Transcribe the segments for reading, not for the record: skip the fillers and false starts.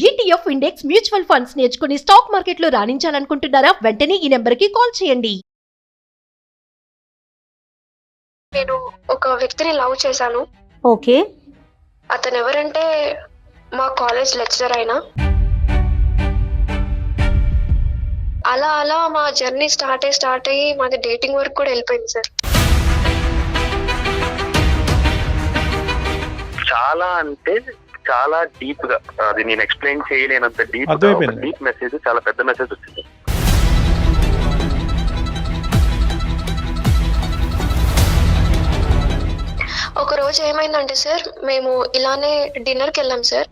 ETF index mutual funds నేర్చుకుని stock మార్కెట్లో రాణించాలనుకుంటున్నారా? వెంటనే ఈ నెంబర్కి కాల్ చేయండి. నేను ఒక వ్యక్తిని లవ్ చేశాను. ఓకే. అతను ఎవరంటే మా కాలేజ్ లెక్చరర్ అయినా. అలా అలా మా జర్నీ స్టార్ట్ అయ్యి మాది డేటింగ్ వరకు కూడా వెళ్ళిపోయింది సార్. చాలా అంటే చాలా డీప్ గా, అది నేను ఎక్స్ప్లెయిన్ చేయలేనంత డీప్ మెసేజ్, చాలా పెద్ద మెసేజ్ వచ్చింది. ఒక రోజు ఏమైందంటే సార్, మేము ఇలానే డిన్నర్ కి వెళ్ళాం సార్.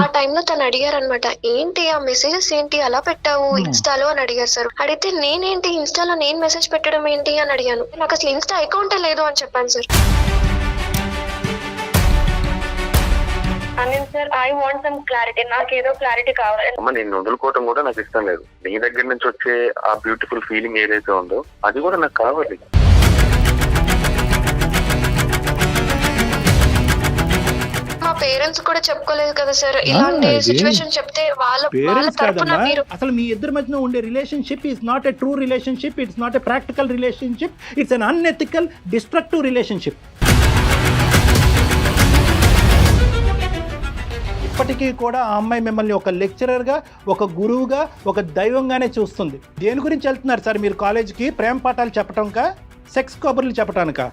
ఆ టైంలో తను అడిగారు అనమాట, ఏంటి ఆ మెసేజెస్ ఏంటి అలా పెట్టావు ఇన్స్టాలో అని అడిగారు సార్. అడిగితే నేనేంటి ఇన్స్టాలో నేను మెసేజ్ పెట్టడం ఏంటి అని అడిగాను. నాకు అసలు ఇన్స్టా అకౌంటే లేదు అని చెప్పాను sir. Anil sir, I want some clarity, నాకేదో క్లారిటీ కావాలి. అమ్మ, నేను వదులుకోవటం కూడా నాకు ఇష్టం లేదు. నీ దగ్గర నుంచి వచ్చే ఆ బ్యూటిఫుల్ ఫీలింగ్ ఏదైతే ఉందో అది కూడా నాకు కావాలి. మా పేరెంట్స్ కూడా చెప్పుకోలేదు కదా సార్. ఇలాంటి సిచువేషన్ చెప్తే వాళ్ళ తరపున మీరు అసలు మీ ఇద్దరి మధ్యన ఉండే relationship is not a true relationship, it's not a practical relationship, it's an unethical destructive relationship. ఇప్పటికీ కూడా ఆ అమ్మాయి మిమ్మల్ని ఒక లెక్చరర్గా, ఒక గురువుగా, ఒక దైవంగానే చూస్తుంది. దేని గురించి వెళ్తున్నారు సార్ మీరు కాలేజీకి? ప్రేమ పాఠాలు చెప్పటంకా, సెక్స్ కబుర్లు చెప్పటానికా?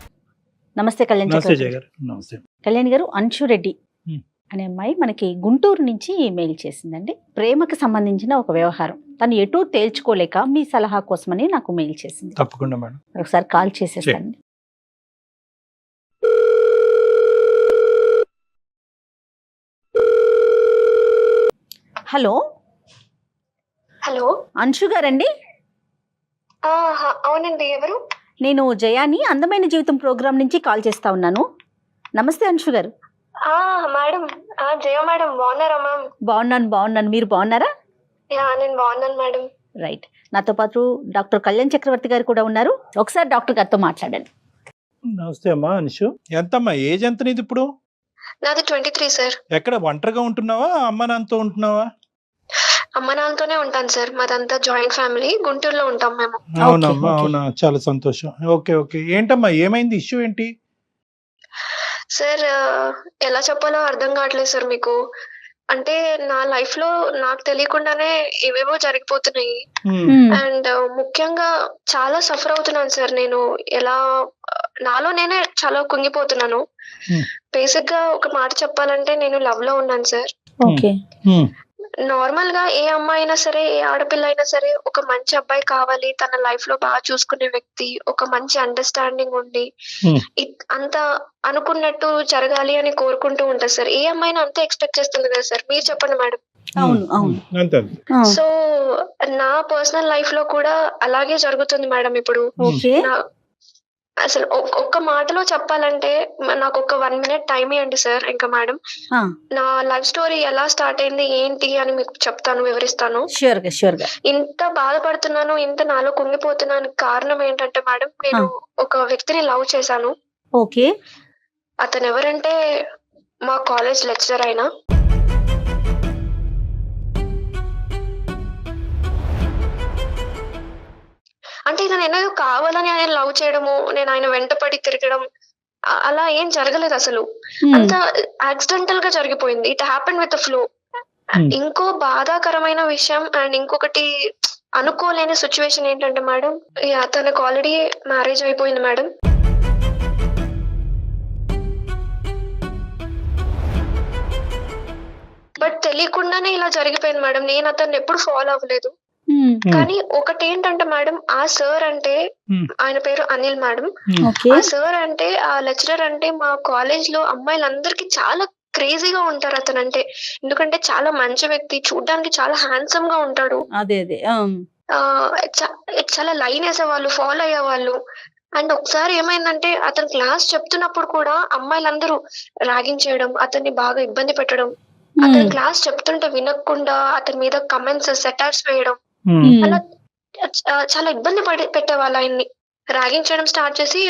నమస్తే కళ్యాణ్ గారు. నమస్తే కళ్యాణ్ గారు, అంశు రెడ్డి అనే అమ్మాయి మనకి గుంటూరు నుంచి మెయిల్ చేసిందండి. ప్రేమకు సంబంధించిన ఒక వ్యవహారం, తను ఎటూ తేల్చుకోలేక మీ సలహా కోసమని నాకు మెయిల్ చేసింది. తప్పకుండా మేడం, ఒకసారి కాల్ చేసేస్తాను. హలో హలో, అంశు గారండి? అవునండి. ఎవరు? నేను జయాని, అందమైన జీవితం ప్రోగ్రామ్ నుంచి కాల్ చేస్తా ఉన్నాను. నమస్తే అంశు గారు. మేడం, జయ మేడం, బాగున్నారా మ్యామ్? బాగున్నాను. మీరు బాగున్నారా? నేను బాగున్నాను మేడం. రైట్. నాతో పాటు డాక్టర్ కళ్యాణ్ చక్రవర్తి గారు కూడా ఉన్నారు. ఒకసారి డాక్టర్ గారితో మాట్లాడండి. నమస్తే అమ్మా. అనుషు, ఎంతమ్మా ఏజ్ ఎంత నీది ఇప్పుడు? నాది 23 సార్. ఎక్కడ ఒంటరిగా ఉంటున్నావా, అమ్మ నాన్నతో ఉంటున్నావా? అమ్మ నాన్నతోనే ఉంటాను సార్. మాదంతా జాయింట్ ఫ్యామిలీ, గుంటూరులో ఉంటాం మేము. అవునమ్మా, అవునా, చాలా సంతోషం. Okay okay. ఏంటమ్మా ఏమైంది, ఇష్యూ ఏంటి? సార్, ఎలా చెప్పాలో అర్థం కావట్లేదు సార్ మీకు. అంటే నా లైఫ్ లో నాకు తెలియకుండానే ఏవేవో జరిగిపోతున్నాయి. అండ్ ముఖ్యంగా చాలా సఫర్ అవుతున్నాను సార్. నేను ఎలా నాలో నేనే చాలా కుంగిపోతున్నాను. బేసిక్ గా ఒక మాట చెప్పాలంటే నేను లవ్ లో ఉన్నాను సార్. ఓకే. నార్మల్ గా ఏ అమ్మాయి అయినా సరే, ఏ ఆడపిల్ల అయినా సరే, ఒక మంచి అబ్బాయి కావాలి, తన లైఫ్ లో బాగా చూసుకునే వ్యక్తి, ఒక మంచి అండర్స్టాండింగ్ ఉండి అంత అనుకున్నట్టు జరగాలి అని కోరుకుంటూ ఉంటారు సార్. ఏ అమ్మాయిని అంతే ఎక్స్పెక్ట్ చేస్తుంది కదా సార్, మీరు చెప్పండి మేడం. అవును. సో నా పర్సనల్ లైఫ్ లో కూడా అలాగే జరుగుతుంది మేడం ఇప్పుడు. అసలు ఒక్క మాటలో చెప్పాలంటే నాకు ఒక 1 minute టైం ఇవ్వండి సార్. ఇంకా మేడం, నా లైఫ్ స్టోరీ ఎలా స్టార్ట్ అయింది ఏంటి అని మీకు చెప్తాను, వివరిస్తాను. ఇంత బాధపడుతున్నాను, ఇంత నాలో కుంగిపోతున్నాను కారణం ఏంటంటే మేడం, నేను ఒక వ్యక్తిని లవ్ చేశాను. ఓకే. అతను ఎవరంటే మా కాలేజ్ లెక్చరర్ అయినా. అంటే ఇది నేను కావాలని ఆయన లవ్ చేయడము, నేను ఆయన వెంటపడి తిరగడం అలా ఏం జరగలేదు అసలు. అంత యాక్సిడెంటల్ గా జరిగిపోయింది. It happen with flow. ఇంకో బాధాకరమైన విషయం అండ్ ఇంకొకటి అనుకోలేని సిచ్యువేషన్ ఏంటంటే మేడం, తనకు ఆల్రెడీ మ్యారేజ్ అయిపోయింది మేడం. బట్ తెలియకుండానే ఇలా జరిగిపోయింది మేడం. నేను అతన్ని ఎప్పుడు ఫాలో అవ్వలేదు. కానీ ఒకటి ఏంటంటే మేడం, ఆ సార్ అంటే, ఆయన పేరు అనిల్ మేడం. ఆ సార్ అంటే, ఆ లెక్చరర్ అంటే మా కాలేజ్ లో అమ్మాయిలందరికీ చాలా క్రేజీగా ఉంటారు అతను అంటే. ఎందుకంటే చాలా మంచి వ్యక్తి, చూడ్డానికి చాలా హ్యాండ్సమ్ గా ఉంటాడు. చాలా లైన్ వేసేవాళ్ళు, ఫాలో అయ్యేవాళ్ళు. అండ్ ఒకసారి ఏమైందంటే, అతను క్లాస్ చెప్తున్నప్పుడు కూడా అమ్మాయిలందరూ ర్యాగింగ్ చేయడం, అతన్ని బాగా ఇబ్బంది పెట్టడం, అతను క్లాస్ చెప్తుంటే వినకుండా అతని మీద కమెంట్స్, సెటైర్స్ వేయడం, అలా చాలా ఇబ్బంది పెట్టేవాళ్ళు ఆయన్ని. ర్యాగింగ్ చేయడం స్టార్ట్ చేసి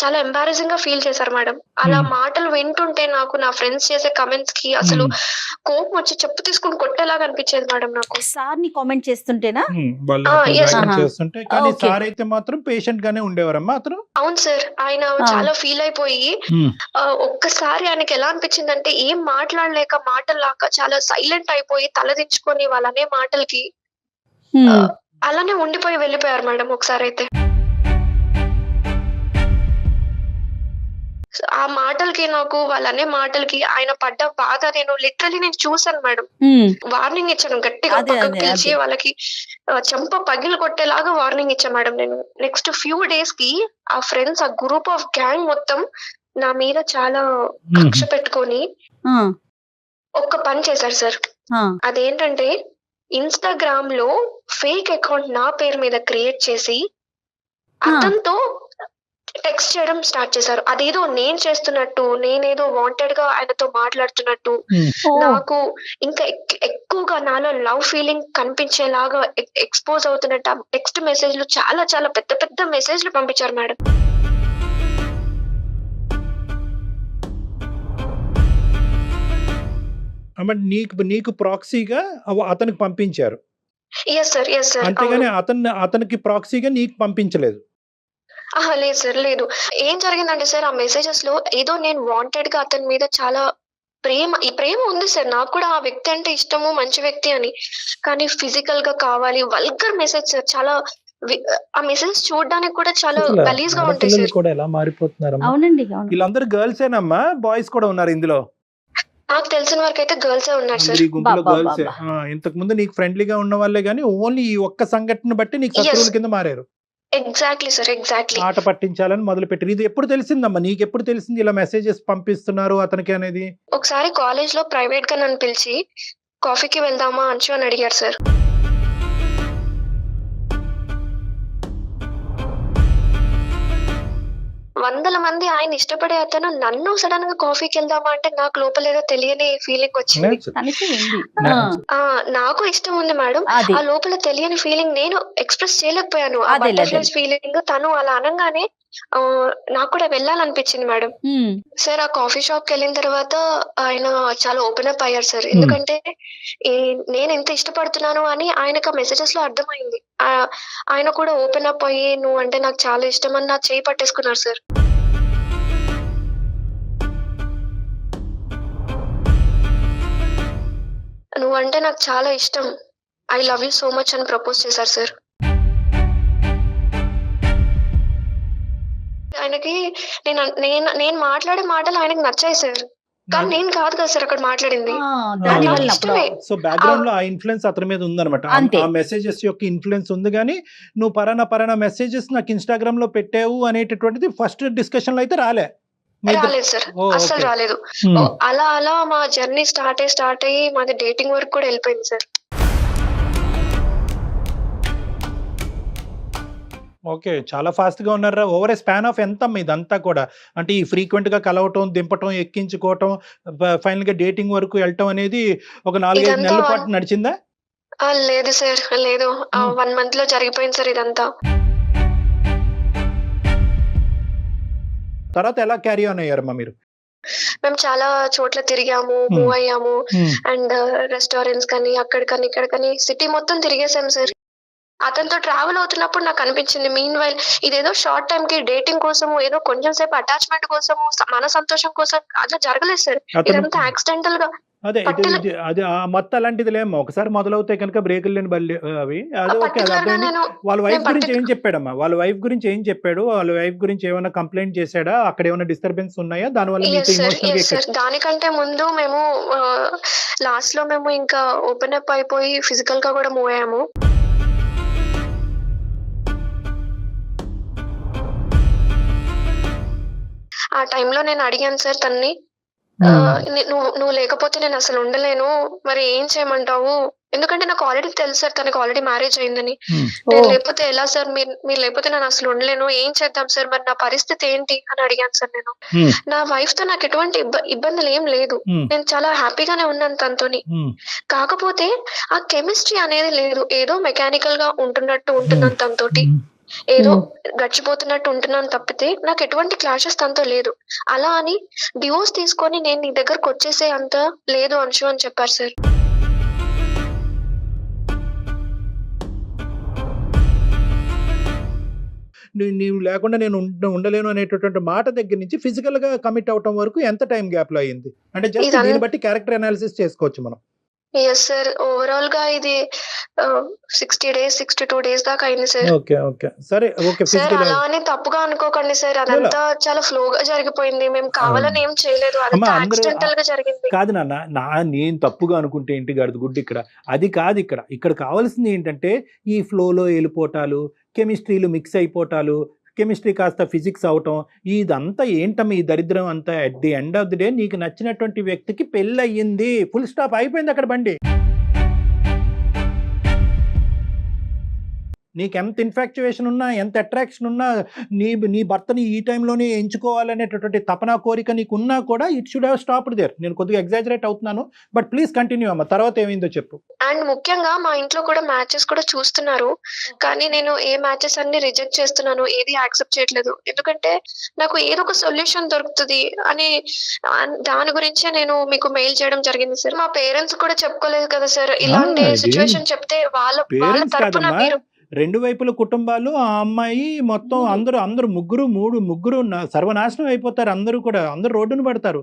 చాలా ఎంబారసింగ్ గా ఫీల్ చేశారు మేడం. అలా మాటలు వింటుంటే నాకు నా ఫ్రెండ్స్ చేసే కమెంట్స్ కి అసలు కోపం వచ్చి చెప్పు తీసుకుని కొట్టేలాగా అనిపించేది మేడం నాకు. సార్ ని కామెంట్ చేస్తుంటేనా? వాళ్ళు yes. guidance చేస్తుంటే కానీ Okay. సార్ అయితే మాత్రం పేషెంట్ గానే ఉండేవారమ్మా అతను. అవును సార్, ఆయన చాలా ఫీల్ అయిపోయి ఒక్కసారి ఆయనకి ఎలా అనిపించిందంటే ఏం మాట్లాడలేక మాటల్లాక చాలా సైలెంట్ అయిపోయి తలదించుకొని వాళ్ళనే మాటలకి అలానే ఉండిపోయి వెళ్ళిపోయారు మేడం ఒకసారి అయితే. ఆ మాటలకి నాకు వాళ్ళనే మాటలకి ఆయన పడ్డ బాధ నేను లిటరలీ నేను చూసాను మేడం. వార్నింగ్ ఇచ్చాను గట్టిగా, అదే, పక్కకు అదే, పిలిచి అదే. వాళ్ళకి చెంప పగిలి కొట్టేలాగా వార్నింగ్ ఇచ్చా మేడం నేను. నెక్స్ట్ ఫ్యూ డేస్ కి ఆ ఫ్రెండ్స్, ఆ గ్రూప్ ఆఫ్ గ్యాంగ్ మొత్తం నా మీద చాలా కక్ష పెట్టుకొని ఒక్క పని చేశారు సార్. అదేంటంటే ఇన్స్టాగ్రామ్ లో ఫేక్ అకౌంట్ నా పేరు మీద క్రియేట్ చేసి అతనితో టెక్స్ట్ చేయడం స్టార్ట్ చేశారు. అదేదో నేను చేస్తున్నట్టు, నేనేదో వాంటెడ్ గా ఆయనతో మాట్లాడుతున్నట్టు, నాకు ఇంకా ఎక్కువగా నాలో లవ్ ఫీలింగ్ కనిపించేలాగా ఎక్స్పోజ్ అవుతున్నట్టు టెక్స్ట్ మెసేజ్లు చాలా చాలా పెద్ద పెద్ద మెసేజ్లు పంపించారు మేడం. నీకు ప్రాక్సీగా అతనికి పంపించారు. Yes sir, yes sir. అంతేగాని అతనికి ప్రాక్సీగా నీకు పంపించలేదు. లేదు సార్, లేదు. ఏం జరిగిందంటే సార్, ఆ మెసేజెస్ లో ఏదో నేను వాంటెడ్ గా అతని మీద చాలా ప్రేమ ఉంది సార్. నాకు కూడా ఆ వ్యక్తి అంటే ఇష్టము, మంచి వ్యక్తి అని. కానీ ఫిజికల్ గా కావాలి, వల్గర్ మెసేజ్ సార్. చాలా ఆ మెసేజ్ చూడడానికి కూడా చాలా గలీజ్ గా ఉంటాయి సార్. కూడా ఎలా మారిపోతున్నారు. అవునండి, వీళ్ళందరూ గర్ల్స్ ఏనమ్మా, బాయ్స్ కూడా ఉన్నారు ఇందులో? నాకు తెలిసిన వరకు అయితే గర్ల్స్ ఉన్నారు సార్. ఈ గుంపులో గర్ల్స్. ఇంతకు ముందు నీకు ఫ్రెండ్లీగా ఉన్న వాళ్ళే గానీ ఓన్లీ ఈ ఒక్క సంఘటన బట్టి నీకు శత్రువుల కింద మారారు. Exactly sir, exactly. ఆట పట్టించాలని మొదలు పెట్టారు. ఇది ఎప్పుడు తెలిసిందమ్మా నీకు? ఎప్పుడు తెలిసింది ఇలా మెసేజెస్ పంపిస్తున్నారు అతనికి అనేది? ఒకసారి కాలేజ్ లో ప్రైవేట్ గా నన్ను పిలిచి కాఫీకి వెళ్దామా అంచు అని అడిగారు సార్. వందల మంది ఆయన ఇష్టపడే అతను నన్ను సడన్ గా కాఫీకి వెళ్దామా అంటే నాకు లోపల ఏదో తెలియని ఫీలింగ్ వచ్చింది. నాకు ఇష్టం ఉంది మేడం, ఆ లోపల తెలియని ఫీలింగ్ నేను ఎక్స్ప్రెస్ చేయలేకపోయాను. ఆ బటర్ఫ్లైస్ ఫీలింగ్ తను అలా అనగానే నాకు కూడా వెళ్ళాలనిపించింది మేడం. సార్ ఆ కాఫీ షాప్ కి వెళ్ళిన తర్వాత ఆయన చాలా ఓపెన్ అప్ అయ్యారు సార్. ఎందుకంటే నేను ఎంత ఇష్టపడుతున్నాను అని ఆయనకు మెసేజెస్ లో అర్థమైంది. ఆయన కూడా ఓపెన్ అప్ అయ్యి నువ్వు అంటే నాకు చాలా ఇష్టం అని నా చేయి పట్టేసుకున్నారు సార్. నువ్వంటే నాకు చాలా ఇష్టం, I love you so much అని ప్రపోజ్ చేశారు సార్. ఆయనకి నేను మాట్లాడే మాటలు ఆయనకు నచ్చాయి సార్, కానీ నేను కాదు కదా సార్ అక్కడ మాట్లాడింది. సో బ్యాక్గ్రౌండ్ లో ఆ ఇన్ఫ్లుయెన్స్ అతని మీద ఉందన్నమాట. ఆ మెసేజెస్ యొక్క ఇన్ఫ్లుయెన్స్ ఉంది. కానీ నువ్వు పరానా మెసేజెస్ నాకు ఇన్స్టాగ్రామ్ లో పెట్టావు అనేటటువంటిది ఫస్ట్ డిస్కషన్ లో అయితే రాలేదు సార్, అస్సలు రాలేదు. అలా అలా మా జర్నీ స్టార్ట్ అయ్యి మాది డేటింగ్ వరకు కూడా వెళ్ళిపోయింది సార్. ఓకే, చాలా ఫాస్ట్ గా ఉన్నారా. ఓవర్ ఏ స్పాన్ ఆఫ్ ఎంత ఇదంతా కూడా? అంటే ఈ ఫ్రీక్వెంట్ గా కలవటం, దింపటం, ఎక్కించుకోవటం, ఫైనల్ గా డేటింగ్ వరకు వెళ్ళటం అనేది ఒక 4-5 నెలల పాటు నడిచిందా? లేదు సార్, లేదు. 1 month లో జరిగిపోయింది సార్ ఇదంతా. తర్వాత ఎలా క్యారీ ఆన్ అయ్యారమ్మా మీరు? మేము చాలా చోట్ల తిరిగాము, మూవ్ అయ్యాము. అండ్ రెస్టారెంట్స్ కానీ అక్కడికని ఇక్కడికని సిటీ మొత్తం తిరిగేసాం సార్. అతనితో ట్రావెల్ అవుతున్నప్పుడు నాకు అనిపించింది మీన్ వైల్ ఇదేదో షార్ట్ టైం కి డేటింగ్ కోసము, ఏదో కొంచెం సేపు అటాచ్మెంట్ కోసము, మన సంతోషం కోసం అట్లా జరగలేదు సార్. ఇదంతా యాక్సిడెంటల్ గా. అదే అది మొత్తం అలాంటిది లేమ్మా. ఒకసారి మొదలవుతాయి కనుక బ్రేకులు లేని బల్లి అవి. అది ఓకే. వాళ్ళ వైఫ్ గురించి ఏం చెప్పాడమ్మా? వాళ్ళ వైఫ్ గురించి ఏం చెప్పాడు? వాళ్ళ వైఫ్ గురించి ఏమైనా కంప్లైంట్ చేశాడా? అక్కడ ఏమైనా డిస్టర్బెన్స్ ఉన్నాయా? దానివల్ల దానికంటే ముందు మేము లాస్ట్ లో మేము ఇంకా ఓపెన్ అప్ అయిపోయి ఫిజికల్ గా కూడా మూవ్ అయ్యాము. ఆ టైంలో నేను అడిగాను సార్ తన్ని, నువ్వు లేకపోతే నేను అసలు ఉండలేను, మరి ఏం చేయమంటావు? ఎందుకంటే నాకు ఆల్రెడీ తెలుసు సార్ తనకు ఆల్రెడీ మ్యారేజ్ అయిందని. నేను లేకపోతే ఎలా సార్, మీరు లేకపోతే నేను అసలు ఉండలేను, ఏం చేద్దాం సార్, మరి నా పరిస్థితి ఏంటి అని అడిగాను సార్ నేను. నా వైఫ్ తో నాకు ఎటువంటి ఇబ్బందులు ఏం లేదు, నేను చాలా హ్యాపీగానే ఉన్నాను తనతోని. కాకపోతే ఆ కెమిస్ట్రీ అనేది లేదు, ఏదో మెకానికల్ గా ఉంటున్నట్టు ఉంటున్నాను తనతోటి. ఏదో గడిచిపోతున్నట్టు ఉంటున్నాను తప్పితే నాకు ఎటువంటి క్లాషెస్ తనతో లేదు. అలా అని డివోర్స్ తీసుకొని నేను నీ దగ్గరకు వచ్చేసే అంత లేదు అంశు అని చెప్పారు సార్. నీవు లేకుండా నేను ఉండలేను అనేటటువంటి మాట దగ్గర నుంచి ఫిజికల్ గా కమిట్ అవటం వరకు ఎంత టైం గ్యాప్ లో అయింది అంటే జస్ట్ దీన్ని బట్టి క్యారెక్టర్ అనాలిసిస్ చేసుకోవచ్చు మనం. ఎస్ సార్, ఓవరాల్ గా ఇది 60 days 62 days దాకా అయింది సార్. ఓకే ఓకే సరే ఓకే సార్, అలా అని తప్పుగా అనుకోకండి సార్, అదంతా చాలా ఫ్లో గా జరిగిపోయింది. మేము కావాలని ఏం చేయలేదు, అదంతా యాక్సిడెంటల్ గా జరిగింది. కాదు నాన్న, నేను తప్పుగా అనుకుంటే ఏంటి గడుదు గుడ్డి, ఇక్కడ అది కాదు. ఇక్కడ కావాల్సింది ఏంటంటే ఈ ఫ్లోలో వెళ్ళిపోవటాలు, కెమిస్ట్రీలు మిక్స్ అయిపోవటాలు, కెమిస్ట్రీ కాస్త ఫిజిక్స్ అవటం, ఇదంతా ఏంటమ్మా ఈ దరిద్రం అంతా. At the end of the day నీకు నచ్చినటువంటి వ్యక్తికి పెళ్ళి అయ్యింది, ఫుల్ స్టాప్, అయిపోయింది అక్కడ బండి. నీకు ఎంత ఇన్ఫాక్చువేషన్ ఉన్నా, ఎంత అట్రాక్షన్ ఉన్నా, నీ భర్తని ఈ టైంలోనే ఎంచుకోవాలనేటటువంటి తపన కోరిక నీకు ఉన్నా కూడా it should have stopped there. నేను కొద్దిగా ఎగ్జాజరేట్ అవుతున్నాను, బట్ ప్లీజ్ కంటిన్యూ అమ్మా, తర్వాత ఏమైందో చెప్పు. అండ్ ముఖ్యంగా మా ఇంట్లో కూడా మ్యాచెస్ కూడా చూస్తున్నారు, కానీ నేను ఏ మ్యాచెస్ అన్ని రిజెక్ట్ చేస్తున్నాను, ఏది యాక్సెప్ట్ చేయట్లేదు. ఎందుకంటే నాకు ఏదో ఒక సొల్యూషన్ దొరుకుతుంది అని దాని గురించే నేను మీకు మెయిల్ చేయడం జరిగింది సార్. మా పేరెంట్స్ కూడా చెప్పుకోలేదు కదా సార్, ఇలాంటి సిచ్యువేషన్ చెప్తే వాళ్ళ తరపున మీరు రెండు వైపుల కుటుంబాలు, ఆ అమ్మాయి మొత్తం అందరూ ముగ్గురు సర్వనాశనం అయిపోతారు. అందరూ రోడ్డును పడతారు.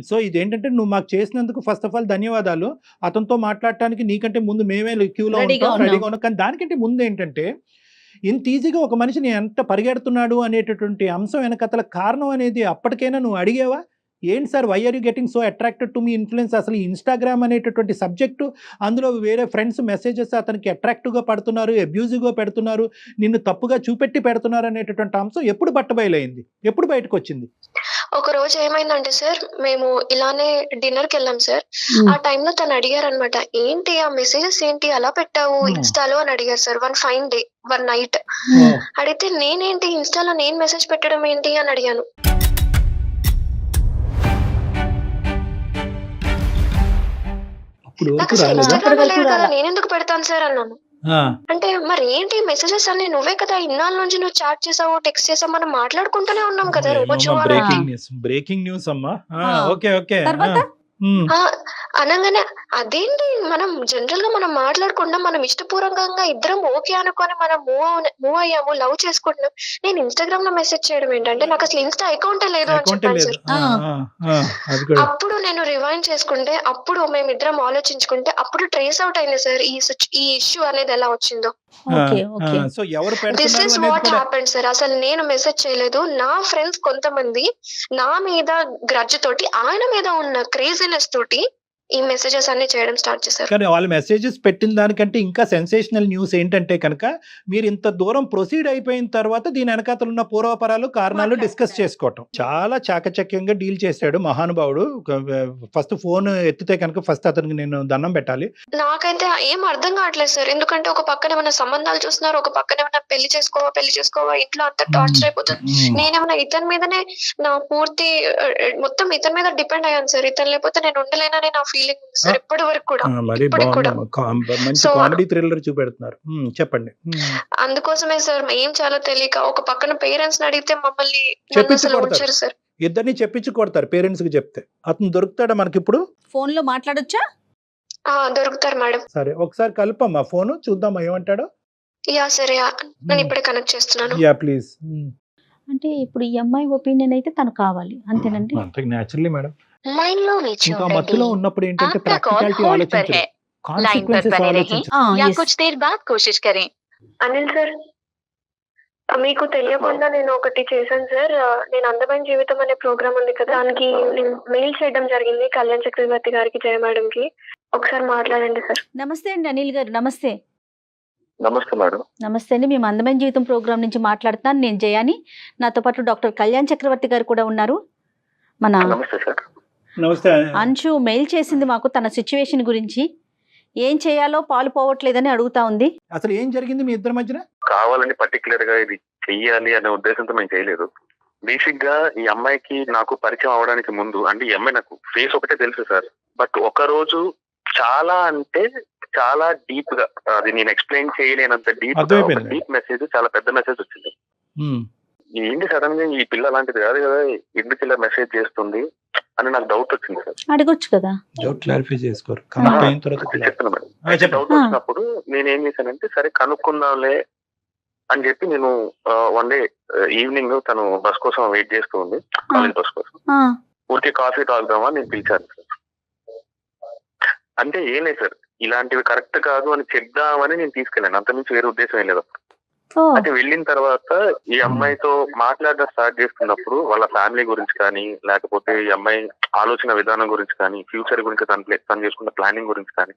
సో ఇదేంటంటే నువ్వు మాకు చేసినందుకు ఫస్ట్ ఆఫ్ ఆల్ ధన్యవాదాలు. అతనితో మాట్లాడటానికి నీకంటే ముందు మేమే క్యూలో ఉంటాం, రెడీగా ఉన్నాం. కానీ దానికంటే ముందు ఏంటంటే ఇంత ఈజీగా ఒక మనిషిని ఎంత పరిగెడుతున్నాడు అనేటటువంటి అంశం వెనకతల కారణం అనేది అప్పటికైనా నువ్వు అడిగేవా? ఏంటి sir, why are you getting so attracted to me influence? అసలు ఇన్స్టాగ్రామ్ అనేటటువంటి సబ్జెక్టు, అందులో వేరే ఫ్రెండ్స్ మెసేజెస్ అతనికి అట్రాక్టివ్గా పడుతున్నారు, అబ్యూజివ్గా పెడుతున్నారు, నిన్ను తప్పుగా చూపెట్టి పెడుతున్నారు అనేటటువంటి అంశం ఎప్పుడు బట్టబయలైంది, ఎప్పుడు బయటకు వచ్చింది? ఒక రోజు ఏమైందంటే సార్, మేము ఇలానే డిన్నర్కి వెళ్ళాం సార్. ఆ టైంలో తను అడిగారు అనమాట, ఏంటి ఆ మెసేజెస్ ఏంటి అలా పెట్టావు ఇన్స్టాలో అని అడిగారు sir. One fine day, one night అడిగితే నేనేంటి ఇన్స్టాలో నేను మెసేజ్ పెట్టడం ఏంటి అని అడిగాను. నేనెందుకు పెడతాను సార్ అన్నాను. అంటే మరి ఏంటి మెసేజెస్ అన్ని నువ్వే కదా ఇన్నాళ్ళ నుంచి నువ్వు చాట్ చేసావు, టెక్స్ట్ చేసావు, మనం మాట్లాడుకుంటూనే ఉన్నాం కదా రోజు. బ్రేకింగ్ న్యూస్ అమ్మా. ఓకే ఓకే అనగానే అదేంటి, మనం జనరల్ గా మనం మాట్లాడకుండా మనం ఇష్టపూర్వకంగా ఇద్దరం ఓకే అనుకొని మనం మూవ్ అయ్యాము, లవ్ చేసుకుంటున్నాం. నేను ఇన్స్టాగ్రామ్ లో మెసేజ్ చేయడం ఏంటంటే నాకు అసలు ఇన్స్టా అకౌంటే లేదు అని చెప్పాను సార్. అప్పుడు నేను రివైండ్ చేసుకుంటే, అప్పుడు మేమిద్దరం ఆలోచించుకుంటే అప్పుడు ట్రేస్ అవుట్ అయింది సార్ ఈ ఇష్యూ అనేది ఎలా వచ్చిందో. This is what happened sir. అసలు నేను మెసేజ్ చేయలేదు. నా ఫ్రెండ్స్ కొంతమంది నా మీద గ్రడ్జ్ తోటి, ఆయన మీద ఉన్న క్రేజీనెస్ తోటి ఈ మెసేజెస్ అన్ని చేయడం స్టార్ట్ చేశారు. కానీ వాళ్ళు మెసేజెస్ పెట్టిన దానికంటే ఇంకా సెన్సేషనల్ న్యూస్ ఏంటంటే కనుక, మీరు ఇంత దూరం ప్రొసీడ్ అయిపోయిన తర్వాత దీని వెనకాతలు ఉన్న పూర్వపరాలు, కారణాలు డిస్కస్ చేసుకోవటం. చాలా చాకచక్యంగా డీల్ చేశాడు మహానుభావుడు. ఫస్ట్ ఫోన్ ఎత్తితే కనుక ఫస్ట్ అతనికి నేను దండం పెట్టాలి. నాకైతే ఏం అర్థం కావట్లేదు సార్. ఎందుకంటే ఒక పక్కన ఏమైనా సంబంధాలు చూస్తున్నారు, ఒక పక్కన ఏమైనా పెళ్లి చేసుకోవా, ఇంట్లో అంతా టార్చర్ అయిపోతుంది. నేనేమన్నా ఇతని మీదనే నా పూర్తి మొత్తం ఇతని మీద డిపెండ్ అయ్యాను సార్. ఇతను లేకపోతే నేను ఉండలేనని నా ఫీలింగ్ ఉంది సార్ ఇప్పటి వరకు కూడా. మంచి కామెడీ థ్రిల్లర్ చూపెడుతున్నారు, చెప్పండి. అందుకోసమే సార్ ఏం చాలా తెలియక ఒక పక్కన పేరెంట్స్ అడిగితే మమ్మల్ని వచ్చారు సార్. ఇద్దరిని చెప్పించి కొడతారు పేరెంట్స్ కి చెప్తే. అతను దొరుకుతాడా మనకి ఇప్పుడు? ఫోన్ లో మాట్లాడొచ్చా? దొరుకుతారు మేడం. సరే ఒకసారి కలుపమ్మా ఫోన్, చూద్దాం ఏమంటాడో. యా సరే, నేను ఇప్పుడే కనెక్ట్ చేస్తున్నాను. Yeah please. అంటే ఇప్పుడు ఈ అమ్మాయి ఒపీనియన్ అయితే తను కావాలి, అంతేనండి? Naturally madam. ఇంకా మధ్యలో ఉన్నప్పుడు ఏంటంటే ప్రాక్టికాలిటీ ఆలోచించాలి, కాన్సిక్వెన్సెస్ ఆలోచించాలి. అనిల్ సార్, మీకు తెలియకుండా నేను ఒకటి చేశాను సార్. నేను అందమైన జీవితం అనే ప్రోగ్రామ్ ఉంది కదా, దానికి నేను మెయిల్ చేయడం జరిగింది కళ్యాణ్ చక్రవర్తి గారికి, జయ మేడం కి. ఒకసారి మాట్లాడండి సార్. నమస్తే అండి అనిల్ గారు. నమస్తే. నమస్తే మేడం. నమస్తే అండి, మేము అందమైన జీవితం ప్రోగ్రామ్ నుంచి మాట్లాడుతున్నాను. నేను జయాని, నాతో పాటు డాక్టర్ కళ్యాణ్ చక్రవర్తి గారు కూడా ఉన్నారు. మన అంశు మెయిల్ చేసింది మాకు తన సిచ్యువేషన్ గురించి. ఏం చేయాలో పాలు పోవట్లేదని అడుగుతా ఉంది. అసలు ఏం జరిగింది మీ ఇద్దరి మధ్యన? కావాలని పర్టికులర్ గా ఇది చెయ్యాలి అనే ఉద్దేశంతో మేము చేయలేదు. బేసిక్ గా ఈ అమ్మాయికి నాకు పరిచయం అవడానికి ముందు, అంటే ఈ అమ్మాయి నాకు ఫేస్ ఒకటే తెలుసు సార్. బట్ ఒక రోజు చాలా అంటే చాలా డీప్ గా, అది నేను ఎక్స్ప్లెయిన్ చేయలేనంత డీప్ అర్థమైపోయింది. డీప్ మెసేజ్, చాలా పెద్ద మెసేజ్ వచ్చింది. ఉమ్. ఏంటి సడన్ గా ఈ పిల్ల అలాంటిది కాదు కదా, ఎందుకు ఇలా మెసేజ్ చేస్తుంది అని నాకు డౌట్ వచ్చింది సార్. అడగొచ్చు కదా. డౌట్ క్లారిఫై చేసుకోరు. కనెక్ట్ అయిన తర్వాత చెప్తున్నా మేడం. అయితే డౌట్ వచ్చినప్పుడు నేను ఏం చేశానంటే, సరే కనుక్కుందాంలే అని చెప్పి నేను వన్ డే ఈవినింగ్ తను బస్ కోసం వెయిట్ చేస్తూ ఉంది, కాలేజ్ బస్ కోసం. ఊరికే కాఫీ తాగుదామా నేను పిలిచాను సార్. అంటే ఏం లేదు సార్, ఇలాంటివి కరెక్ట్ కాదు అని చెప్దామని నేను తీసుకెళ్ళాను, అంతకుమించి వేరే ఉద్దేశం ఏం లేదు. అయితే వెళ్ళిన తర్వాత ఈ అమ్మాయితో మాట్లాడడం స్టార్ట్ చేస్తున్నప్పుడు వాళ్ళ ఫ్యామిలీ గురించి కానీ, లేకపోతే ఈ అమ్మాయి ఆలోచన విధానం గురించి కానీ, ఫ్యూచర్ గురించి తను చేసుకున్న ప్లానింగ్ గురించి కానీ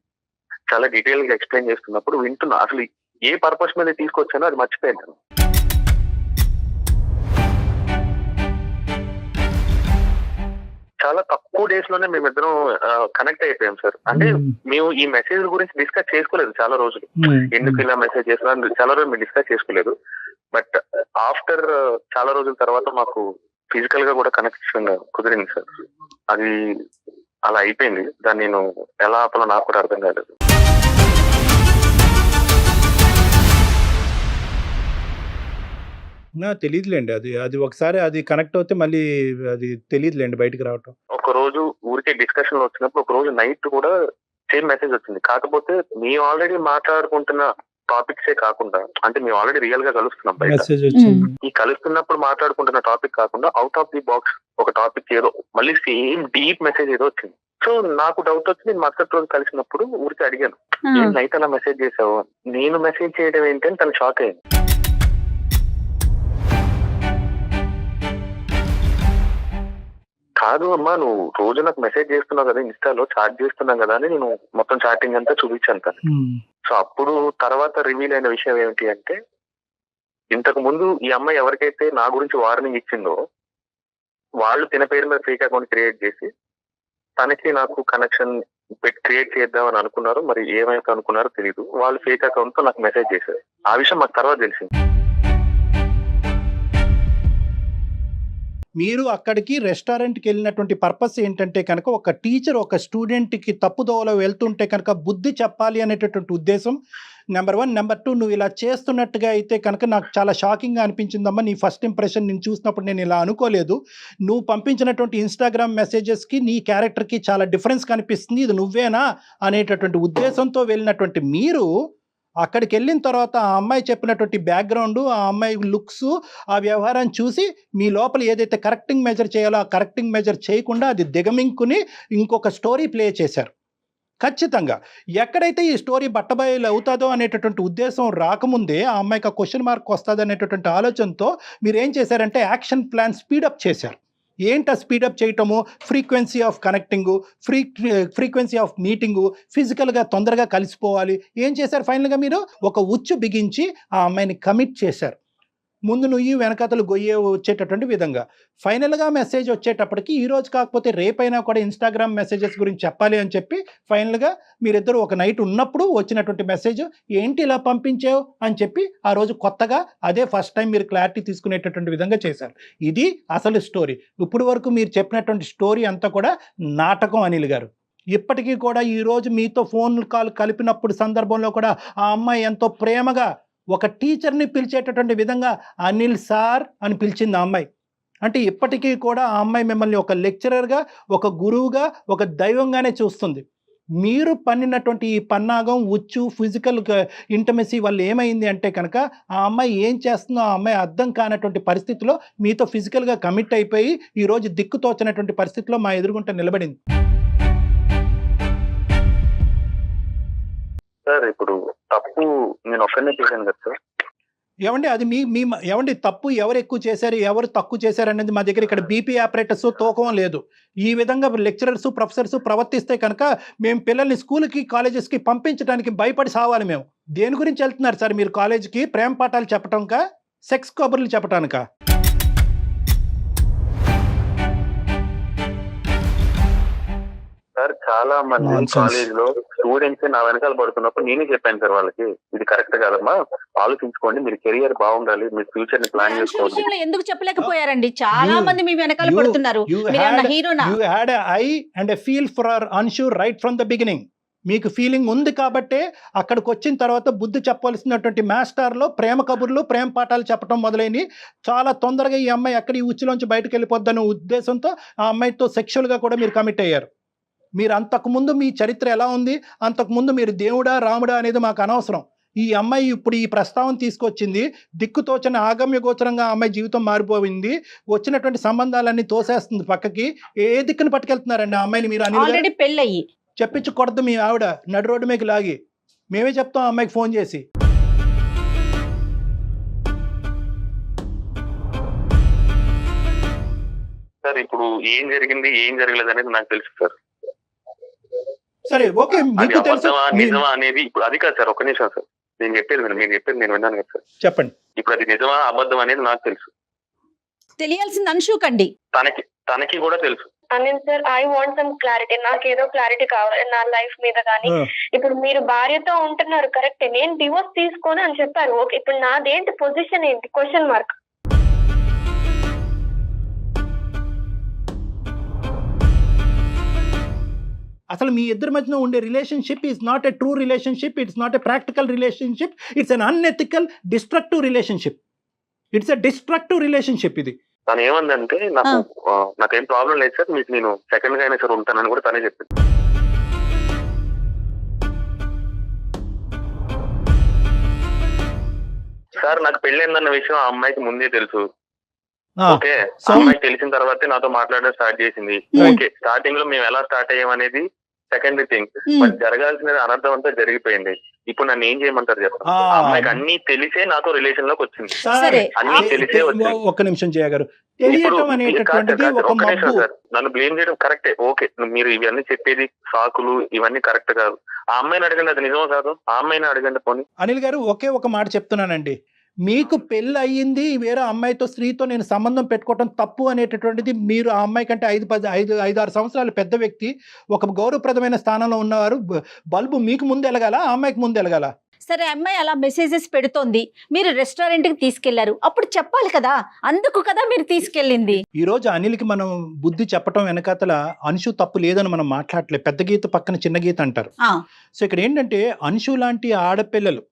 చాలా డీటెయిల్ గా ఎక్స్ప్లెయిన్ చేస్తున్నప్పుడు వింటున్నా. అసలు ఏ పర్పస్ మీద తీసుకొచ్చానో అది మర్చిపోయాను. చాలా తక్కువ డేస్ లోనే మేమిద్దరం కనెక్ట్ అయిపోయాం సార్. అంటే మేము ఈ మెసేజ్ గురించి డిస్కస్ చేసుకోలేదు చాలా రోజులు, ఎందుకు ఇలా మెసేజ్ చేస్తున్నా చాలా రోజులు మేము డిస్కస్ చేసుకోలేదు. బట్ ఆఫ్టర్ చాలా రోజుల తర్వాత మాకు ఫిజికల్ గా కూడా కనెక్షన్ కుదిరింది సార్. అది అలా అయిపోయింది. దాన్ని నేను ఎలా ఆపాలో నాకు కూడా అర్థం కాలేదు. తెలియదులేండి, అది అది ఒకసారి అది కనెక్ట్ అవుతే మళ్ళీ అది తెలియదులేండి బయటకు రావటం. ఒక రోజు ఊరికే డిస్కషన్ లో వచ్చినప్పుడు ఒక రోజు నైట్ కూడా సేమ్ మెసేజ్ వచ్చింది. కాకపోతే మేము ఆల్రెడీ మాట్లాడుకుంటున్న టాపిక్సే కాకుండా, అంటే మేము ఆల్రెడీ రియల్ గా కలుస్తున్నాం బయట, మెసేజ్ వచ్చింది. ఈ కలుస్తున్నప్పుడు మాట్లాడుకుంటున్న టాపిక్ కాకుండా అవుట్ ఆఫ్ ది బాక్స్ ఒక టాపిక్ ఏదో మళ్ళీ సేమ్ డీప్ మెసేజ్ ఏదో వచ్చింది. సో నాకు డౌట్ వచ్చి నేను మరుసటి రోజు కలిసినప్పుడు ఊరికి అడిగాను, నేను నైట్ అలా మెసేజ్ చేసావు, నేను మెసేజ్ చేయడం ఏంటి అని తను షాక్ అయ్యింది. కాదు అమ్మా, నువ్వు రోజు నాకు మెసేజ్ చేస్తున్నావు కదా, ఇన్స్టాలో చాట్ చేస్తున్నాం కదా అని నేను మొత్తం చాటింగ్ అంతా చూపించాను తను. సో అప్పుడు తర్వాత రివీల్ అయిన విషయం ఏమిటి అంటే, ఇంతకు ముందు ఈ అమ్మాయి ఎవరికైతే నా గురించి వార్నింగ్ ఇచ్చిందో వాళ్ళు తిన పేరు మీద ఫేక్ అకౌంట్ క్రియేట్ చేసి తనకి నాకు కనెక్షన్ క్రియేట్ చేద్దామని అనుకున్నారు. మరి ఏమైతే అనుకున్నారో తెలియదు, వాళ్ళు ఫేక్ అకౌంట్ తో నాకు మెసేజ్ చేశారు. ఆ విషయం మాకు తర్వాత తెలిసింది. మీరు అక్కడికి రెస్టారెంట్కి వెళ్ళినటువంటి పర్పస్ ఏంటంటే కనుక, ఒక టీచర్ ఒక స్టూడెంట్కి తప్పుదోవలో వెళ్తుంటే కనుక బుద్ధి చెప్పాలి అనేటటువంటి ఉద్దేశం నెంబర్ 1. నెంబర్ 2, నువ్వు ఇలా చేస్తున్నట్టుగా అయితే కనుక నాకు చాలా షాకింగ్గా అనిపించిందమ్మా. నీ ఫస్ట్ ఇంప్రెషన్ నేను చూసినప్పుడు నేను ఇలా అనుకోలేదు. నువ్వు పంపించినటువంటి ఇన్స్టాగ్రామ్ మెసేజెస్కి నీ క్యారెక్టర్కి చాలా డిఫరెన్స్ కనిపిస్తుంది, ఇది నువ్వేనా అనేటటువంటి ఉద్దేశంతో వెళ్ళినటువంటి మీరు అక్కడికి వెళ్ళిన తర్వాత ఆ అమ్మాయి చెప్పినటువంటి బ్యాక్గ్రౌండ్, ఆ అమ్మాయి లుక్స్, ఆ వ్యవహారాన్ని చూసి మీ లోపల ఏదైతే కరెక్టింగ్ మెజర్ చేయాలో ఆ కరెక్టింగ్ మెజర్ చేయకుండా అది దిగమింకుని ఇంకొక స్టోరీ ప్లే చేశారు. ఖచ్చితంగా ఎక్కడైతే ఈ స్టోరీ బట్టబయలు అవుతుందో అనేటటువంటి ఉద్దేశం రాకముందే ఆ అమ్మాయికి ఆ క్వశ్చన్ మార్క్ వస్తుంది అనేటటువంటి ఆలోచనతో మీరు ఏం చేశారంటే యాక్షన్ ప్లాన్ స్పీడప్ చేశారు. ఏంటి స్పీడప్ చేయటము? Frequency of connecting, frequency of meeting, ఫిజికల్గా తొందరగా కలిసిపోవాలి. ఏం చేశారు? ఫైనల్గా మీరు ఒక ఉచ్చు బిగించి ఆ అమ్మాయిని కమిట్ చేశారు. ముందు నువ్వు వెనకాతలు గొయ్యే వచ్చేటటువంటి విధంగా. ఫైనల్గా మెసేజ్ వచ్చేటప్పటికి ఈరోజు కాకపోతే రేపైనా కూడా ఇన్స్టాగ్రామ్ మెసేజెస్ గురించి చెప్పాలి అని చెప్పి ఫైనల్గా మీరిద్దరు ఒక నైట్ ఉన్నప్పుడు వచ్చినటువంటి మెసేజ్, ఏంటి ఇలా పంపించావు అని చెప్పి ఆ రోజు కొత్తగా అదే ఫస్ట్ టైం మీరు క్లారిటీ తీసుకునేటటువంటి విధంగా చేశారు. ఇది అసలు స్టోరీ. ఇప్పుడు వరకు మీరు చెప్పినటువంటి స్టోరీ అంతా కూడా నాటకం అనిల్ గారు. ఇప్పటికీ కూడా ఈరోజు మీతో ఫోన్ కాల్ కలిపినప్పుడు సందర్భంలో కూడా ఆ అమ్మాయి ఎంతో ప్రేమగా ఒక టీచర్ని పిలిచేటటువంటి విధంగా అనిల్ సార్ అని పిలిచింది ఆ అమ్మాయి. అంటే ఇప్పటికీ కూడా ఆ అమ్మాయి మిమ్మల్ని ఒక లెక్చరర్గా, ఒక గురువుగా, ఒక దైవంగానే చూస్తుంది. మీరు పన్నినటువంటి ఈ పన్నాగం, ఉచ్చు, ఫిజికల్ ఇంటమసీ వల్ల ఏమైంది అంటే కనుక ఆ అమ్మాయి ఏం చేస్తుందో ఆ అమ్మాయి అర్థం కానటువంటి పరిస్థితిలో మీతో ఫిజికల్గా కమిట్ అయిపోయి ఈరోజు దిక్కుతోచినటువంటి పరిస్థితిలో మా ఎదురుగుంట నిలబడింది. సార్ ఇప్పుడు తప్పు నేను ఒక్కనే చేశాను కదా సార్. ఏమండి అది మీ ఏమండి తప్పు ఎవరు ఎక్కువ చేశారు, ఎవరు తక్కువ చేశారు అనేది మా దగ్గర ఇక్కడ బీపీ ఆపరేటర్స్ తూకం లేదు. ఈ విధంగా లెక్చరర్స్, ప్రొఫెసర్స్ ప్రవర్తిస్తే కనుక మేము పిల్లల్ని స్కూల్కి, కాలేజెస్కి పంపించడానికి భయపడి సావాలి. మేము దేని గురించి వెళ్తున్నారు సార్ మీరు కాలేజీకి? ప్రేమ పాఠాలు చెప్పటానికా, సెక్స్ కబుర్లు చెప్పటానికా? సార్ చాలా మంది కాలేజ్ లో స్టూడెంట్స్ నా వెనకాల పడుతున్నప్పుడు నేనే చెప్పాను సార్ వాళ్ళకి, ఇది కరెక్ట్ కాదమ్మా, ఆలోచించుకోండి, మీరు కెరియర్ బాగుండాలి, మీ ఫ్యూచర్ ని ప్లాన్ చేసుకోండి. ఎందుకు చెప్పలేకపోయారండి? చాలా మంది మీ వెనకాల పడుతున్నారు. You had an eye and a feel for our unsure right from the beginning. మీకు ఫీలింగ్ ఉంది కాబట్టే అక్కడికి వచ్చిన తర్వాత బుద్ధి చెప్పవలసినటువంటి మాస్టర్లో ప్రేమ కబుర్లు ప్రేమ పాఠాలు చెప్పడం మొదలైనవి. చాలా తొందరగా ఈ అమ్మాయి ఎక్కడ ఈ ఉచ్చులోంచి బయటకు వెళ్ళిపోద్దనే ఉద్దేశంతో ఆ అమ్మాయితో సెక్షువల్గా కూడా మీరు కమిట్ అయ్యారు. మీరు అంతకుముందు మీ చరిత్ర ఎలా ఉంది, అంతకుముందు మీరు దేవుడా రాముడా అనేది మాకు అనవసరం. ఈ అమ్మాయి ఇప్పుడు ఈ ప్రస్తావన తీసుకొచ్చింది, దిక్కుతోచని ఆగమ్య గోచరంగా ఆ అమ్మాయి జీవితం మారిపోయింది, వచ్చినటువంటి సంబంధాలన్నీ తోసేస్తుంది పక్కకి. ఏ దిక్కుని పట్టుకెళ్తున్నారండి ఆ అమ్మాయిని మీరు? ఆల్రెడీ పెళ్ళయి చెప్పించకూడదు మీ ఆవిడ నడు రోడ్డు మీకు లాగి. మేమే చెప్తాం అమ్మాయికి ఫోన్ చేసి. సార్ ఇప్పుడు ఏం జరిగింది ఏం జరగలేదు అనేది నాకు తెలుసు సార్. సరే ఓకే, అది మీకు తెలుసు. అబద్ధమా నిజమా అనేది ఇప్పుడు అది కాదు సార్. ఒక్క నిమిషం సార్, నేను చెప్పేది మీరు చెప్పేది నేను విన్నాను కదా సార్. చెప్పండి. ఇప్పుడు అది నిజమా అబద్ధం అనేది నాకు తెలుసు, తెలియాల్సింది అన్షుకండి. తనకి కూడా తెలుసు. Anil sir, I want some clarity. నాకేదో క్లారిటీ కావాలి నా లైఫ్ మీద. కానీ ఇప్పుడు మీరు భార్యతో ఉంటున్నారు కరెక్ట్, నేను డివోర్స్ తీసుకోను అని చెప్పారు. ఓకే, ఇప్పుడు నాదేంటి పొజిషన్ ఏంటి? Question mark. అసలు మీ ఇద్దరి మధ్యన ఉండే relationship is not a true relationship, it's not a practical relationship, it's an unethical destructive relationship. It's a destructive relationship ఇది. తను ఏమందంటే నాకేం ప్రాబ్లం లేదు సార్, మీకు నేను సెకండ్ గా అయినా సార్ ఉంటానని కూడా తనే చెప్పింది. సార్ నాకు పెళ్ళైందన్న విషయం ఆ అమ్మాయికి ముందే తెలుసు. ఓకే, ఆ అమ్మాయికి తెలిసిన తర్వాతే నాతో మాట్లాడడం స్టార్ట్ చేసింది. ఓకే, స్టార్టింగ్ లో మేము ఎలా స్టార్ట్ అయ్యాం అనేది సెకండరీ థింగ్. బట్ జరగాల్సినది అనర్థం అంతా జరిగిపోయింది. ఇప్పుడు నన్ను ఏం చేయమంటారు చెప్పండి? ఆ అమ్మాయికి అన్ని తెలిసే నాతో రిలేషన్ లోకి వచ్చింది, అన్ని తెలిసే వచ్చింది. ఒక్క నిమిషం చేయగారు, తెలియటం అనేటటువంటిది ఒక మబ్బు. నన్ను బ్లేమ్ చేయడం కరెక్టే. ఓకే, మీరు ఇవన్నీ చెప్పేది సాకులు, ఇవన్నీ కరెక్ట్ కాదు. ఆ అమ్మాయిని అడగండి, అది నిజమో కాదు. ఆ అమ్మాయిని అడగండి పోనీ. అనిల్ గారు ఒకే ఒక మాట చెప్తున్నానండి, మీకు పెళ్ళి అయ్యింది, వేరే అమ్మాయితో స్త్రీతో నేను సంబంధం పెట్టుకోవటం తప్పు అనేటటువంటిది మీరు ఆ అమ్మాయి కంటే 5-6 సంవత్సరాలు పెద్ద వ్యక్తి, ఒక గౌరవప్రదమైన స్థానంలో ఉన్నవారు. బల్బు మీకు ముందు ఎలగాల, ఆ అమ్మాయికి ముందు ఎలగాల? సరే, అమ్మాయి అలా మెసేజెస్ పెడుతోంది, మీరు రెస్టారెంట్కి తీసుకెళ్లారు, అప్పుడు చెప్పాలి కదా, అందుకు కదా మీరు తీసుకెళ్ళింది. ఈ రోజు అనిల్కి మనం బుద్ధి చెప్పడం వెనకాతల అన్షు తప్పు లేదని మనం మాట్లాడలేదు. పెద్ద గీత పక్కన చిన్న గీత అంటారు. సో ఇక్కడ ఏంటంటే అన్షు లాంటి ఆడపిల్లలు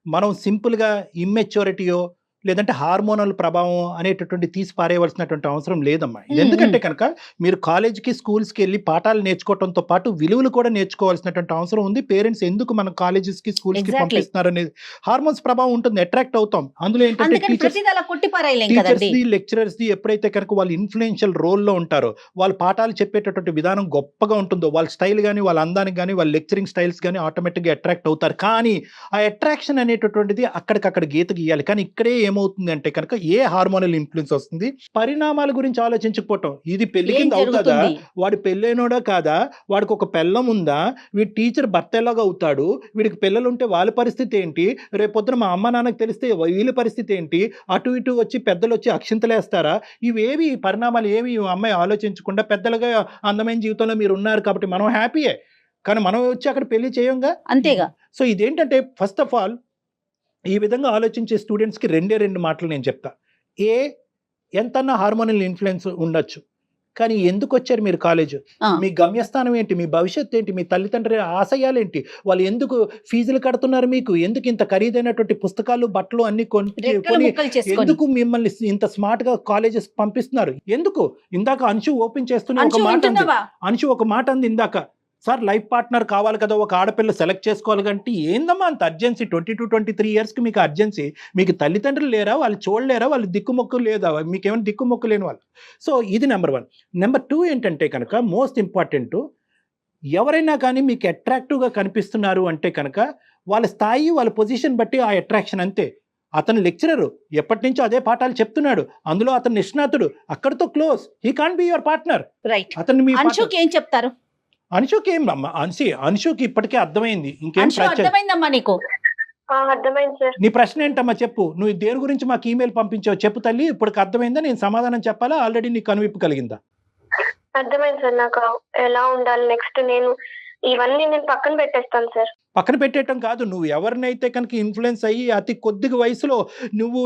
మనం సింపుల్గా ఇమ్మెచ్యూరిటీయో లేదంటే హార్మోనల్ ప్రభావం అనేటటువంటి తీసి పారేయవలసినటువంటి అవసరం లేదమ్మా. ఇది ఎందుకంటే కనుక మీరు కాలేజ్కి స్కూల్స్కి వెళ్ళి పాఠాలు నేర్చుకోవడంతో పాటు విలువలు కూడా నేర్చుకోవాల్సినటువంటి అవసరం ఉంది. పేరెంట్స్ ఎందుకు మన కాలేజెస్కి స్కూల్స్కి పంపిస్తున్నారు అనేది హార్మోన్స్ ప్రభావం ఉంటుంది, అట్రాక్ట్ అవుతాం. అందులో ఏంటంటే టీచర్స్ది లెక్చరర్స్ది ఎప్పుడైతే కనుక వాళ్ళు ఇన్ఫ్లుయెన్షియల్ రోల్లో ఉంటారో, వాళ్ళు పాఠాలు చెప్పేటటువంటి విధానం గొప్పగా ఉంటుందో, వాళ్ళ స్టైల్ కానీ వాళ్ళ అందానికి కానీ వాళ్ళ లెక్చరింగ్ స్టైల్స్ కానీ ఆటోమేటిక్గా అట్రాక్ట్ అవుతారు. కానీ ఆ అట్రాక్షన్ అనేటటువంటిది అక్కడికక్కడ గీత గీయాలి. కానీ ఇక్కడే ఏమవుతుంది అంటే కనుక ఏ హార్మోనల్ ఇన్ఫ్లుయెన్స్ వస్తుంది, పరిణామాల గురించి ఆలోచించకపోవటం. ఇది పెళ్లి కింద అవుతుందా, వాడు పెళ్ళైనోడా కాదా, వాడికి ఒక పిల్లం ఉందా, వీడి టీచర్ భర్త ఎలాగా అవుతాడు, వీడికి పిల్లలు ఉంటే వాళ్ళ పరిస్థితి ఏంటి, రేపొద్దున మా అమ్మ నాన్నకు తెలిస్తే వీళ్ళ పరిస్థితి ఏంటి, అటు ఇటు వచ్చి పెద్దలు వచ్చి అక్షింతలేస్తారా, ఇవేవి పరిణామాలు ఏవి అమ్మాయి ఆలోచించకుండా పెద్దలుగా అందమైన జీవితంలో మీరు ఉన్నారు కాబట్టి మనం హ్యాపీయే, కానీ మనం వచ్చి అక్కడ పెళ్లి చేయంగా, అంతేగా. సో ఇదేంటంటే ఫస్ట్ ఆఫ్ ఆల్ ఈ విధంగా ఆలోచించే స్టూడెంట్స్కి రెండు మాటలు నేను చెప్తా. ఎంతన్నా హార్మోనల్ ఇన్ఫ్లుయెన్స్ ఉండొచ్చు, కానీ ఎందుకు వచ్చారు మీరు కాలేజ్, మీ గమ్యస్థానం ఏంటి, మీ భవిష్యత్తు ఏంటి, మీ తల్లిదండ్రుల ఆశయాలు ఏంటి, వాళ్ళు ఎందుకు ఫీజులు కడుతున్నారు, మీకు ఎందుకు ఇంత ఖరీదైనటువంటి పుస్తకాలు బట్టలు అన్ని కొని ఎందుకు మిమ్మల్ని ఇంత స్మార్ట్ గా కాలేజెస్ పంపిస్తున్నారు, ఎందుకు? ఇందాక అంశు ఓపెన్ చేస్తున్న ఒక మాట అంది, అంశు ఒక మాట అంది ఇందాక, సార్ లైఫ్ పార్ట్నర్ కావాలి కదా, ఒక ఆడపిల్ల సెలెక్ట్ చేసుకోవాలి కంటే ఏందమ్మా అంత అర్జెన్సీ, 22-23 ఇయర్స్కి మీకు అర్జెన్సీ, మీకు తల్లిదండ్రులు లేరా, వాళ్ళు చూడలేరా, వాళ్ళు దిక్కుమొక్కు లేదా, మీకేమైనా దిక్కుమొక్కు లేని వాళ్ళు. సో ఇది నెంబర్ 1. నెంబర్ 2 ఏంటంటే కనుక మోస్ట్ ఇంపార్టెంట్, ఎవరైనా కానీ మీకు అట్రాక్టివ్గా కనిపిస్తున్నారు అంటే కనుక వాళ్ళ స్థాయి వాళ్ళ పొజిషన్ బట్టి ఆ అట్రాక్షన్ అంతే. అతను లెక్చరరు, ఎప్పటి నుంచో అదే పాఠాలు చెప్తున్నాడు, అందులో అతను నిష్ణాతుడు, అక్కడితో close, he can't be your partner. Right. అతను మీ అంశుకి ఏం చెప్తారు? అంశుకి ఏం అమ్మా, అంశుకి ఇప్పటికే అర్థమైంది. ఇంకేం అర్థమైందమ్మా నీకు? అర్థమైంది సార్. నీ ప్రశ్న ఏంటమ్మా చెప్పు, నువ్వు దేని గురించి మాకు ఈమెయిల్ పంపించావు చెప్పు తల్లి, ఇప్పటికి అర్థమైందా, నేను సమాధానం చెప్పాలా, ఆల్రెడీ నీకు కనువిప్పు కలిగిందా? అర్థమైంది సార్, నాకు ఎలా ఉండాలి నెక్స్ట్. నేను ఇవన్నీ నేను పక్కన పెట్టేస్తాను సార్. పక్కన పెట్టేయటం కాదు, నువ్వు ఎవరినైతే కనుక ఇన్ఫ్లుయెన్స్ అయ్యి అతి కొద్ది వయసులో నువ్వు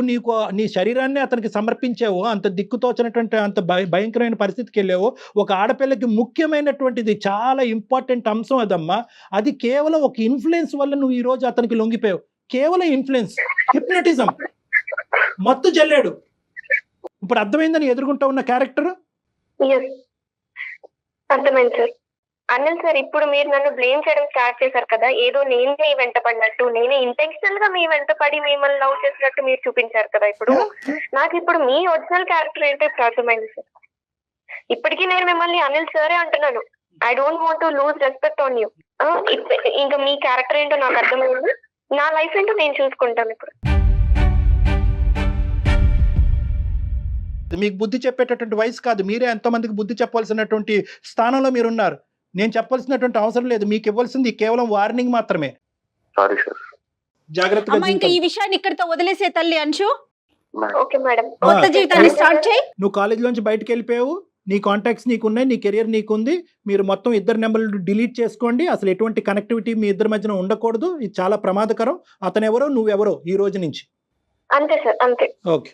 నీ శరీరాన్ని అతనికి సమర్పించావో, అంత దిక్కుతోచినటువంటి అంత భయంకరమైన పరిస్థితికి వెళ్ళావో, ఒక ఆడపిల్లకి ముఖ్యమైనటువంటిది చాలా ఇంపార్టెంట్ అంశం అదమ్మా. అది కేవలం ఒక ఇన్ఫ్లుయెన్స్ వల్ల నువ్వు ఈ రోజు అతనికి లొంగిపోయావు. కేవలం ఇన్ఫ్లుయెన్స్, హిప్నటిజం, మత్తు జల్లాడు. ఇప్పుడు అర్థమైందని ఎదుర్కొంటా ఉన్న క్యారెక్టర్. అర్థమైంది సార్. అనిల్ సార్, ఇప్పుడు మీరు నన్ను బ్లేమ్ చేయడం స్టార్ట్ చేశారు కదా, ఏదో నేనే వెంట పడినట్టు, నేనే ఇంటెన్షనల్ గా మీ వెంట పడి మిమ్మల్ని లవ్ చేసినట్టు మీరు చూపించారు కదా. ఇప్పుడు నాకు ఇప్పుడు మీ ఒరిజినల్ క్యారెక్టర్ ఏంటో ఇప్పుడు అర్థమైంది సార్. ఇప్పటికీ నేను మిమ్మల్ని అనిల్ సరే అంటున్నాను. I don't want to lose respect on you. ఇంకా మీ క్యారెక్టర్ ఏంటో నాకు అర్థమైంది. నా లైఫ్ ఏంటో నేను చూసుకుంటాను ఇప్పుడు. మీకు బుద్ధి చెప్పేటటువంటి వయసు కాదు. మీరే ఎంతో మందికి బుద్ధి చెప్పాల్సినటువంటి స్థానంలో మీరున్నారు. నేను చెప్పాల్సినటువంటి అవసరం లేదు. మీకు ఇవ్వాల్సింది కేవలం వార్నింగ్ మాత్రమే. Sorry sir. జాగ్రత్తగా ఇంకా ఈ విషయాన్ని ఇక్కడితో వదిలేసే తల్లి అంశు. Okay madam. కొత్త జీవితాన్ని స్టార్ట్ చేయి. నువ్వు కాలేజ్ నుంచి బయటకు వెళ్ళిపోయావు, నీ కాంటాక్ట్స్ నీకున్నాయి, నీ కెరియర్ నీకుంది. మీరు మొత్తం ఇద్దరు నెంబర్లు డిలీట్ చేసుకోండి. అసలు ఎటువంటి కనెక్టివిటీ మీ ఇద్దరి మధ్యన ఉండకూడదు. ఇది చాలా ప్రమాదకరం. అతను ఎవరో నువ్వెవరో ఈ రోజు నుంచి. అంతే సార్, అంతే. Okay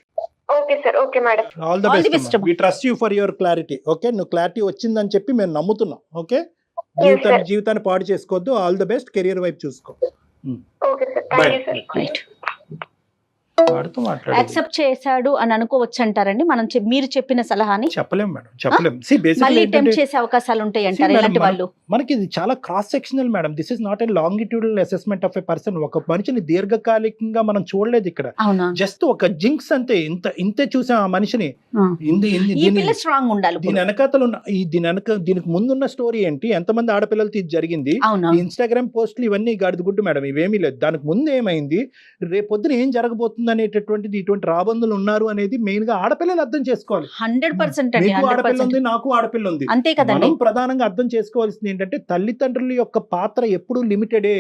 okay sir. Okay madam. All the best. We trust you for your clarity. Okay, నువ్వు క్లారిటీ వచ్చిందని చెప్పి మేము నమ్ముతున్నాం. ఓకే, జీవితాన్ని పాడు చేసుకోవద్దు. All the best. కెరియర్ వైపు చూసుకో. Okay sir, thank you sir. Right. Accept చేశాడు అని అనుకోవచ్చు అంటారండి మనం మీరు చెప్పిన సలహాని? చెప్పలేం మేడం, చెప్పలేం. మళ్ళీ టెంప్ట్ చేసే అవకాశాలు ఉంటాయి అంటారు ఇలాంటి వాళ్ళు. మనకి ఇది చాలా cross sectional madam. This is not a longitudinal assessment of a person. ఒక మనిషిని దీర్ఘకాలికంగా మనం చూడలేదు ఇక్కడ. జస్ట్ ఒక జింక్స్ అంతే. ఇంతే చూసాం ఆ మనిషిని. స్ట్రాంగ్ ఉండాలి. దీనికి ముందున్న స్టోరీ ఏంటి, ఎంతమంది ఆడపిల్లలతో ఇది జరిగింది, ఇన్స్టాగ్రామ్ పోస్టులు ఇవన్నీ గాడిదగుడ్డు మేడం. ఇవేమీ లేదు. దానికి ముందు ఏమైంది, రేపొద్దున ఏం జరగబోతుంది అనేటటువంటిది, ఇటువంటి రాబందులు ఉన్నారు అనేది మెయిన్ గా ఆడపిల్లలు అర్థం చేసుకోవాలి. 100% నీకు ఆడపిల్ల ఉంది, నాకు ఆడపిల్ల ఉంది. అంతే కదా. మనం ప్రధానంగా అర్థం చేసుకోవాల్సింది ఏంటంటే, తల్లిదండ్రుల యొక్క పాత్ర ఎప్పుడు లిమిటెడే.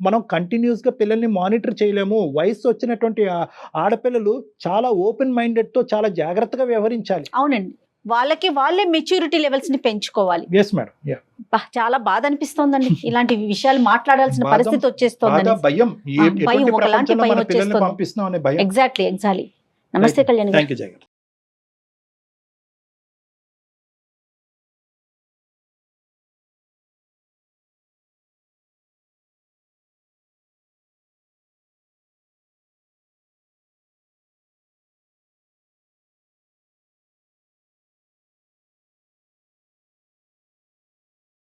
మనం కంటిన్యూస్ గా పిల్లల్ని మానిటర్ చేయలేము. వయసు వచ్చినటువంటి ఆడపిల్లలు చాలా ఓపెన్ మైండెడ్ తో చాలా జాగ్రత్తగా వ్యవహరించాలి. అవునండి, వాళ్ళే మెచ్యూరిటీ లెవెల్స్ ని పెంచుకోవాలి. Yes madam. చాలా బాధ అనిపిస్తోందండి. ఇలాంటి విషయాలు మాట్లాడాల్సిన పరిస్థితి వచ్చేస్తోంది. భయం, ఒకలాంటి భయం వచ్చేస్తుంది. ఎగ్జాక్ట్లీ. నమస్తే కళ్యాణ్. థాంక్యూ జగన్.